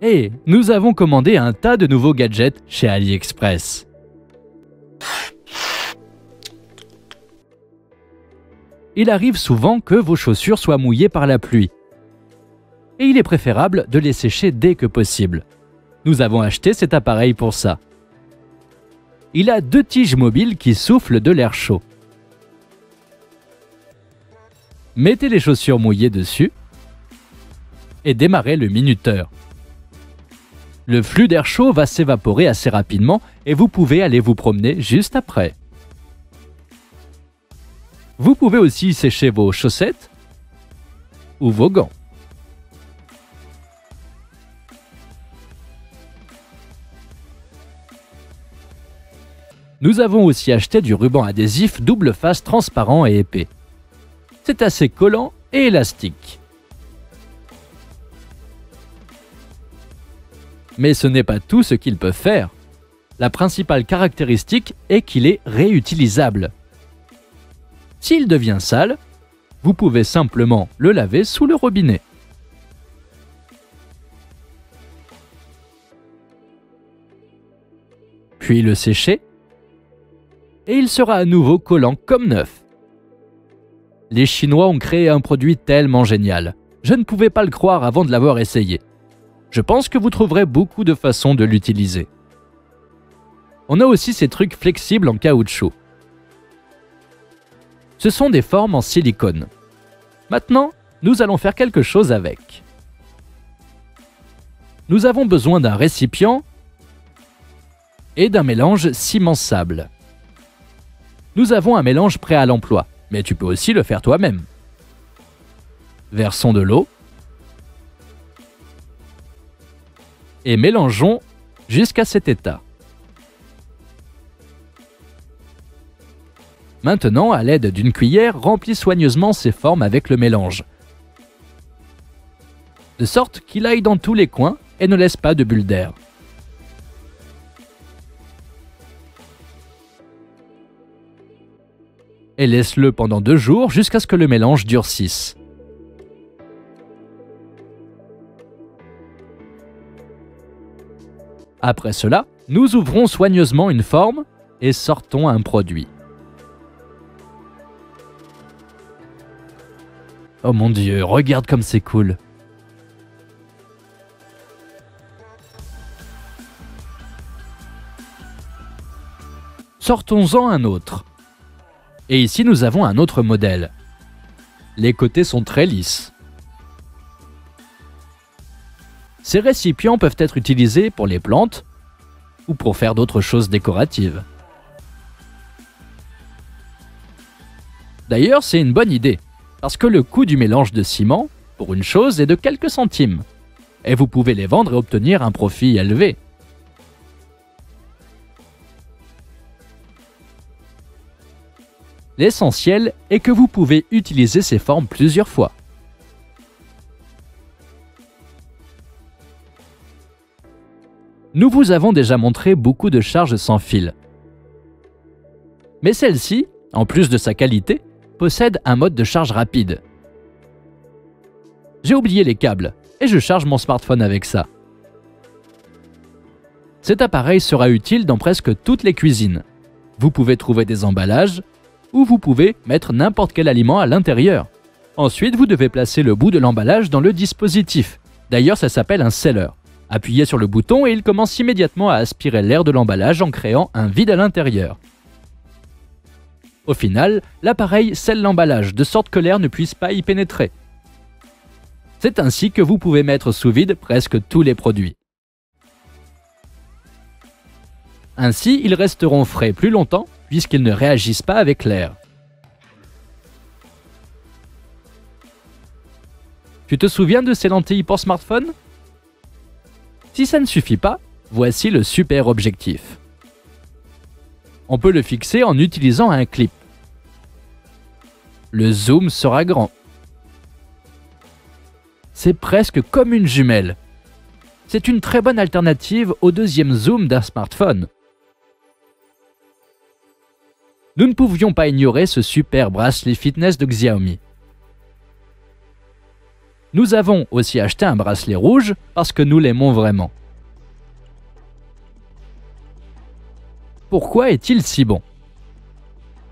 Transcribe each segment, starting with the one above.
Et nous avons commandé un tas de nouveaux gadgets chez AliExpress. Il arrive souvent que vos chaussures soient mouillées par la pluie. Et il est préférable de les sécher dès que possible. Nous avons acheté cet appareil pour ça. Il a 2 tiges mobiles qui soufflent de l'air chaud. Mettez les chaussures mouillées dessus et démarrez le minuteur. Le flux d'air chaud va s'évaporer assez rapidement et vous pouvez aller vous promener juste après. Vous pouvez aussi sécher vos chaussettes ou vos gants. Nous avons aussi acheté du ruban adhésif double face transparent et épais. C'est assez collant et élastique. Mais ce n'est pas tout ce qu'il peut faire. La principale caractéristique est qu'il est réutilisable. S'il devient sale, vous pouvez simplement le laver sous le robinet. Puis le sécher, et il sera à nouveau collant comme neuf. Les Chinois ont créé un produit tellement génial. Je ne pouvais pas le croire avant de l'avoir essayé. Je pense que vous trouverez beaucoup de façons de l'utiliser. On a aussi ces trucs flexibles en caoutchouc. Ce sont des formes en silicone. Maintenant, nous allons faire quelque chose avec. Nous avons besoin d'un récipient et d'un mélange ciment-sable. Nous avons un mélange prêt à l'emploi, mais tu peux aussi le faire toi-même. Versons de l'eau et mélangeons jusqu'à cet état. Maintenant, à l'aide d'une cuillère, remplis soigneusement ces formes avec le mélange, de sorte qu'il aille dans tous les coins et ne laisse pas de bulles d'air. Et laisse-le pendant 2 jours jusqu'à ce que le mélange durcisse. Après cela, nous ouvrons soigneusement une forme et sortons un produit. Oh mon Dieu, regarde comme c'est cool! Sortons-en un autre. Et ici, nous avons un autre modèle. Les côtés sont très lisses. Ces récipients peuvent être utilisés pour les plantes ou pour faire d'autres choses décoratives. D'ailleurs, c'est une bonne idée, parce que le coût du mélange de ciment, pour une chose, est de quelques centimes. Et vous pouvez les vendre et obtenir un profit élevé. L'essentiel est que vous pouvez utiliser ces formes plusieurs fois. Nous vous avons déjà montré beaucoup de charges sans fil. Mais celle-ci, en plus de sa qualité, possède un mode de charge rapide. J'ai oublié les câbles et je charge mon smartphone avec ça. Cet appareil sera utile dans presque toutes les cuisines. Vous pouvez trouver des emballages ou vous pouvez mettre n'importe quel aliment à l'intérieur. Ensuite, vous devez placer le bout de l'emballage dans le dispositif. D'ailleurs, ça s'appelle un seller. Appuyez sur le bouton et il commence immédiatement à aspirer l'air de l'emballage en créant un vide à l'intérieur. Au final, l'appareil scelle l'emballage de sorte que l'air ne puisse pas y pénétrer. C'est ainsi que vous pouvez mettre sous vide presque tous les produits. Ainsi, ils resteront frais plus longtemps puisqu'ils ne réagissent pas avec l'air. Tu te souviens de ces lentilles pour smartphone? Si ça ne suffit pas, voici le super objectif. On peut le fixer en utilisant un clip. Le zoom sera grand. C'est presque comme une jumelle. C'est une très bonne alternative au deuxième zoom d'un smartphone. Nous ne pouvions pas ignorer ce super bracelet fitness de Xiaomi. Nous avons aussi acheté un bracelet rouge parce que nous l'aimons vraiment. Pourquoi est-il si bon?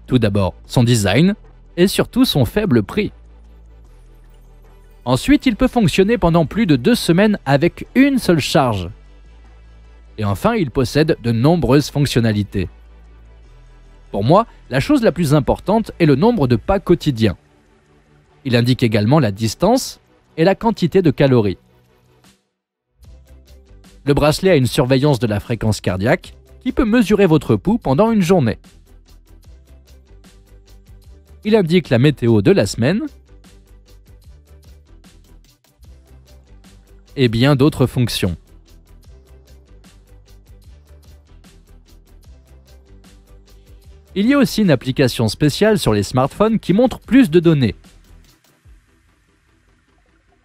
Tout d'abord, son design et surtout son faible prix. Ensuite, il peut fonctionner pendant plus de 2 semaines avec une seule charge. Et enfin, il possède de nombreuses fonctionnalités. Pour moi, la chose la plus importante est le nombre de pas quotidiens. Il indique également la distance et la quantité de calories. Le bracelet a une surveillance de la fréquence cardiaque qui peut mesurer votre pouls pendant une journée. Il indique la météo de la semaine et bien d'autres fonctions. Il y a aussi une application spéciale sur les smartphones qui montre plus de données.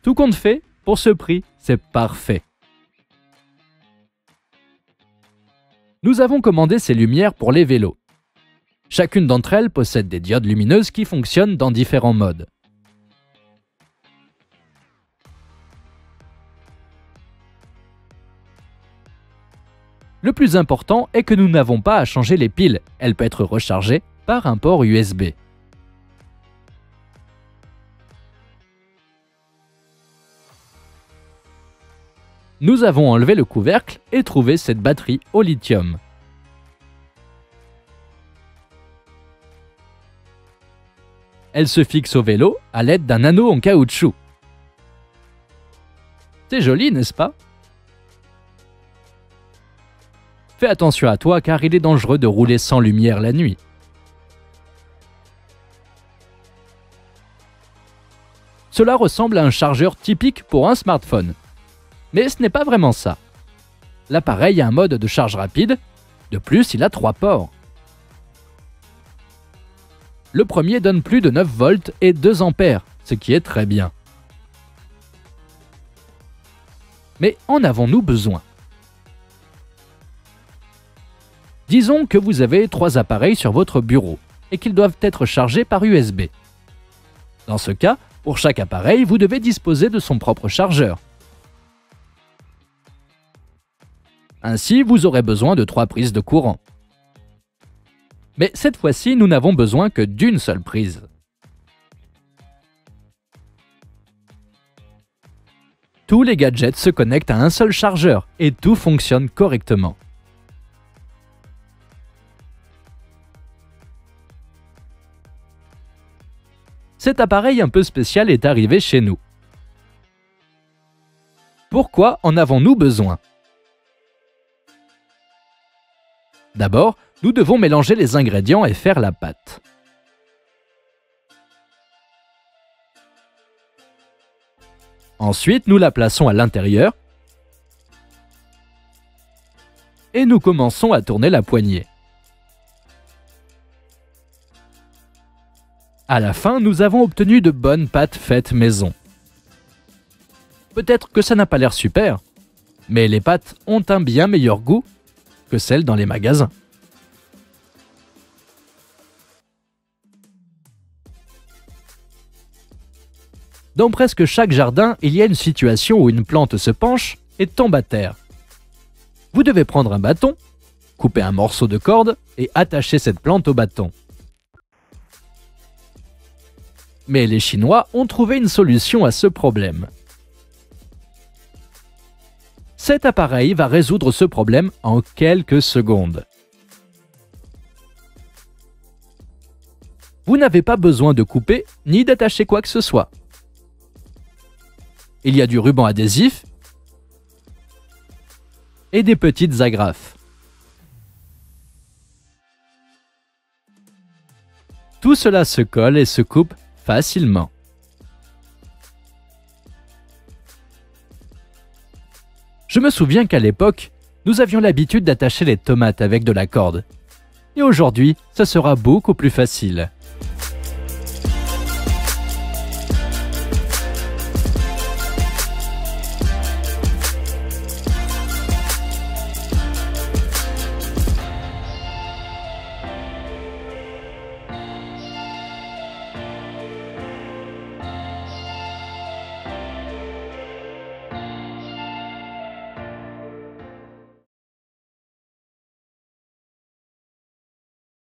Tout compte fait, pour ce prix, c'est parfait. Nous avons commandé ces lumières pour les vélos. Chacune d'entre elles possède des diodes lumineuses qui fonctionnent dans différents modes. Le plus important est que nous n'avons pas à changer les piles, elle peut être rechargée par un port USB. Nous avons enlevé le couvercle et trouvé cette batterie au lithium. Elle se fixe au vélo à l'aide d'un anneau en caoutchouc. C'est joli, n'est-ce pas? Fais attention à toi car il est dangereux de rouler sans lumière la nuit. Cela ressemble à un chargeur typique pour un smartphone. Mais ce n'est pas vraiment ça. L'appareil a un mode de charge rapide. De plus, il a 3 ports. Le premier donne plus de 9 volts et 2 ampères, ce qui est très bien. Mais en avons-nous besoin? Disons que vous avez 3 appareils sur votre bureau et qu'ils doivent être chargés par USB. Dans ce cas, pour chaque appareil, vous devez disposer de son propre chargeur. Ainsi, vous aurez besoin de 3 prises de courant. Mais cette fois-ci, nous n'avons besoin que d'une seule prise. Tous les gadgets se connectent à un seul chargeur et tout fonctionne correctement. Cet appareil un peu spécial est arrivé chez nous. Pourquoi en avons-nous besoin? D'abord, nous devons mélanger les ingrédients et faire la pâte. Ensuite, nous la plaçons à l'intérieur et nous commençons à tourner la poignée. À la fin, nous avons obtenu de bonnes pâtes faites maison. Peut-être que ça n'a pas l'air super, mais les pâtes ont un bien meilleur goût que celles dans les magasins. Dans presque chaque jardin, il y a une situation où une plante se penche et tombe à terre. Vous devez prendre un bâton, couper un morceau de corde et attacher cette plante au bâton. Mais les Chinois ont trouvé une solution à ce problème. Cet appareil va résoudre ce problème en quelques secondes. Vous n'avez pas besoin de couper ni d'attacher quoi que ce soit. Il y a du ruban adhésif et des petites agrafes. Tout cela se colle et se coupe facilement. Je me souviens qu'à l'époque, nous avions l'habitude d'attacher les tomates avec de la corde. Et aujourd'hui, ce sera beaucoup plus facile.